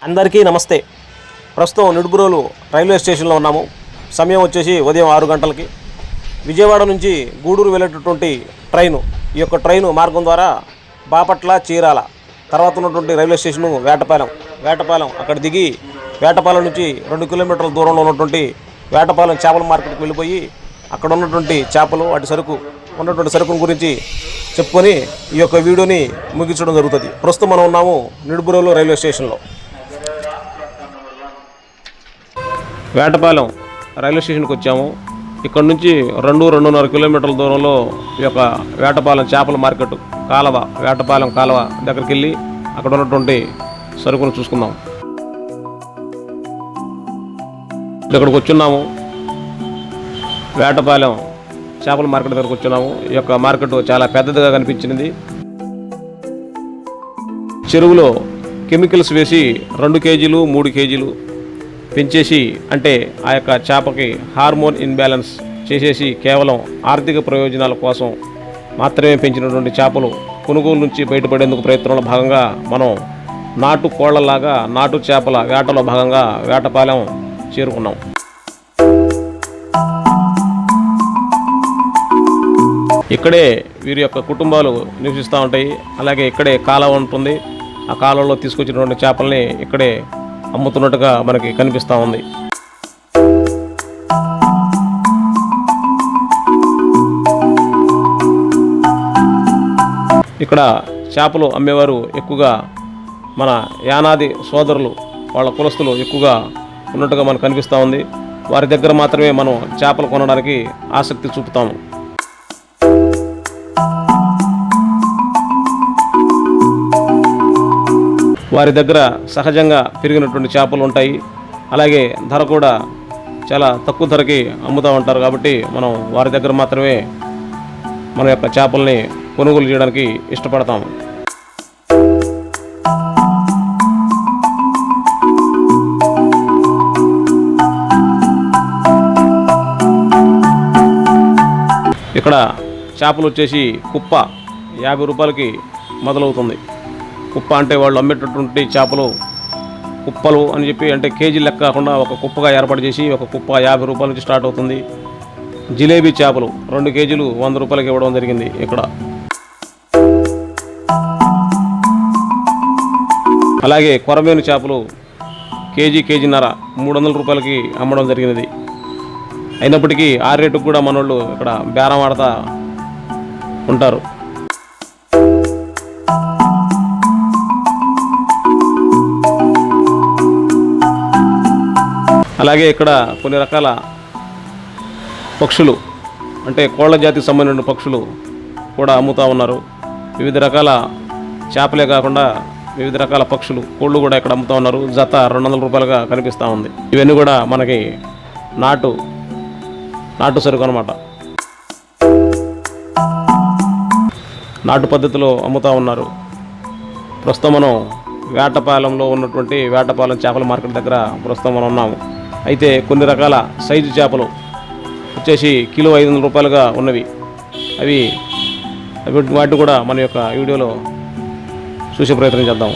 అందరికీ నమస్తే. ప్రస్తుతం నిడుబ్రోలు రైల్వే స్టేషన్లో ఉన్నాము. సమయం వచ్చేసి ఉదయం 6 గంటలకి. విజయవాడ నుంచి గూడూరు వెళ్ళేటటువంటి ట్రైను, ఈ యొక్క ట్రైను మార్గం ద్వారా బాపట్ల, చీరాల, తర్వాత ఉన్నటువంటి రైల్వే స్టేషను వేటపాలెం అక్కడ దిగి వేటపాలెం నుంచి 2 కిలోమీటర్ల దూరంలో ఉన్నటువంటి వేటపాలెం చేపల మార్కెట్కి వెళ్ళిపోయి అక్కడ ఉన్నటువంటి చేపలు, అటు ఉన్నటువంటి సరుకుల గురించి చెప్పుకొని ఈ యొక్క వీడియోని ముగించడం జరుగుతుంది. ప్రస్తుతం మనం ఉన్నాము నిడుబ్రోలు రైల్వే స్టేషన్లో. వేటపాలెం రైల్వే స్టేషన్కి వచ్చాము. ఇక్కడ నుంచి 2-2.5 కిలోమీటర్ల దూరంలో ఈ యొక్క వేటపాలెం చేపల మార్కెట్ వేటపాలెం కాలువ దగ్గరికి వెళ్ళి అక్కడ ఉన్నటువంటి సరుకును చూసుకుందాం. ఇక్కడికి వచ్చున్నాము, వేటపాలెం చేపల మార్కెట్ దగ్గరకు వచ్చున్నాము. ఈ యొక్క మార్కెట్ చాలా పెద్దదిగా కనిపించింది. చెరువులో కెమికల్స్ వేసి 2 కేజీలు 3 కేజీలు పెంచేసి, అంటే ఆ యొక్క చేపకి హార్మోన్ ఇన్బ్యాలెన్స్ చేసేసి కేవలం ఆర్థిక ప్రయోజనాల కోసం మాత్రమే పెంచినటువంటి చేపలు కొనుగోలు నుంచి బయటపడేందుకు ప్రయత్నంలో భాగంగా మనం నాటు కోళ్లలాగా నాటు చేపల వేటలో భాగంగా వేటపాలెం చేరుకున్నాం. ఇక్కడే వీరి యొక్క కుటుంబాలు నివసిస్తూ ఉంటాయి. అలాగే ఇక్కడే కాలువ ఉంటుంది. ఆ కాలువలో తీసుకొచ్చినటువంటి చేపల్ని ఇక్కడే అమ్ముతున్నట్టుగా మనకి కనిపిస్తూ ఉంది. ఇక్కడ చేపలు అమ్మేవారు ఎక్కువగా మన యానాది సోదరులు, వాళ్ళ కులస్తులు ఎక్కువగా ఉన్నట్టుగా మనకు కనిపిస్తూ ఉంది. వారి దగ్గర మాత్రమే మనం చేపలు కొనడానికి ఆసక్తి చూపుతాము. వారి దగ్గర సహజంగా పెరిగినటువంటి చేపలు ఉంటాయి. అలాగే ధర కూడా చాలా తక్కువ ధరకి అమ్ముతూ ఉంటారు. కాబట్టి మనం వారి దగ్గర మాత్రమే మన యొక్క చేపల్ని కొనుగోలు చేయడానికి ఇష్టపడతాము. ఇక్కడ చేపలు వచ్చేసి కుప్ప 50 రూపాయలకి మొదలవుతుంది. కుప్ప అంటే వాళ్ళు అమ్మేటటువంటి చేపలు కుప్పలు అని చెప్పి, అంటే కేజీ లెక్క కాకుండా ఒక కుప్పగా ఏర్పాటు చేసి ఒక కుప్ప 50 రూపాయల నుంచి స్టార్ట్ అవుతుంది. జిలేబీ చేపలు 2 కేజీలు 100 రూపాయలకి ఇవ్వడం జరిగింది. ఇక్కడ అలాగే కొరమేను చేపలు కేజీన్నర 300 రూపాయలకి అమ్మడం జరిగినది. అయినప్పటికీ ఆ రేటుకు కూడా మనోళ్ళు ఇక్కడ బేరం ఆడతా ఉంటారు. అలాగే ఇక్కడ కొన్ని రకాల పక్షులు, అంటే కోళ్ల జాతికి సంబంధించిన పక్షులు కూడా అమ్ముతూ ఉన్నారు. వివిధ రకాల చేపలే కాకుండా వివిధ రకాల పక్షులు, కోళ్ళు కూడా ఇక్కడ అమ్ముతూ ఉన్నారు. జత 200 రూపాయలుగా కనిపిస్తూ ఉంది. ఇవన్నీ కూడా మనకి నాటు సరుకు అన్నమాట. నాటు పద్ధతిలో అమ్ముతూ ఉన్నారు. ప్రస్తుతం మనం వేటపాలెంలో ఉన్నటువంటి వేటపాలెం చేపల మార్కెట్ దగ్గర ప్రస్తుతం మనం ఉన్నాము. అయితే కొన్ని రకాల సైజు చేపలు వచ్చేసి కిలో 500 రూపాయలుగా ఉన్నవి. వాటిని కూడా మన యొక్క వీడియోలో చూసే ప్రయత్నం చేద్దాం.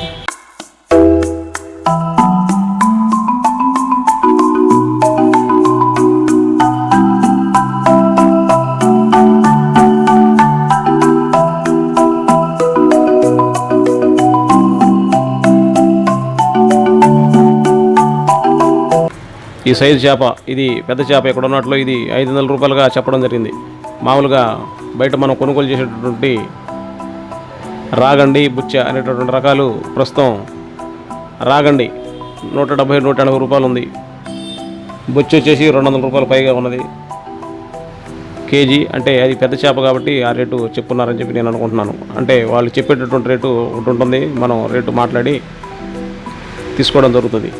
ఈ సైజు చేప, ఇది పెద్ద చేప ఎక్కడ ఉన్నట్లు ఇది 500 రూపాయలుగా చెప్పడం జరిగింది. మామూలుగా బయట మనం కొనుగోలు చేసేటటువంటి రాగండి, బుచ్చ అనేటటువంటి రకాలు ప్రస్తుతం రాగండి 170-180 రూపాయలు ఉంది. బుచ్చ వచ్చేసి 200 రూపాయల పైగా ఉన్నది కేజీ. అంటే అది పెద్ద చేప కాబట్టి ఆ రేటు చెప్పున్నారని చెప్పి నేను అనుకుంటున్నాను. అంటే వాళ్ళు చెప్పేటటువంటి రేటు ఒకటి ఉంటుంది, మనం రేటు మాట్లాడి తీసుకోవడం జరుగుతుంది.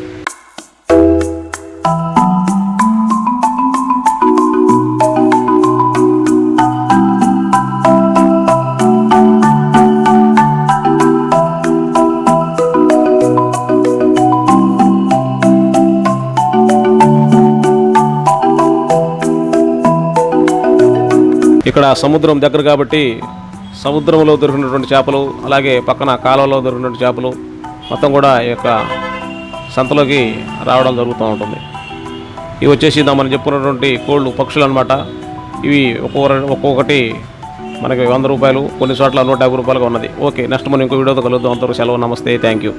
ఇక్కడ సముద్రం దగ్గర కాబట్టి సముద్రంలో దొరికినటువంటి చేపలు, అలాగే పక్కన కాలువలో దొరికినటువంటి చేపలు మొత్తం కూడా ఈ యొక్క సంతలోకి రావడం జరుగుతూ ఉంటుంది. ఇవి వచ్చేసి మనం చెప్పుకున్నటువంటి కోళ్ళు పక్షులు అనమాట. ఇవి ఒక్కొక్కటి మనకి 100 రూపాయలు, కొన్ని చోట్ల 150 రూపాయలుగా ఉన్నది. ఓకే, నెక్స్ట్ మనం ఇంకో వీడియోతో కలుద్దాం. అంతవరకు సెలవు, నమస్తే, థ్యాంక్ యూ.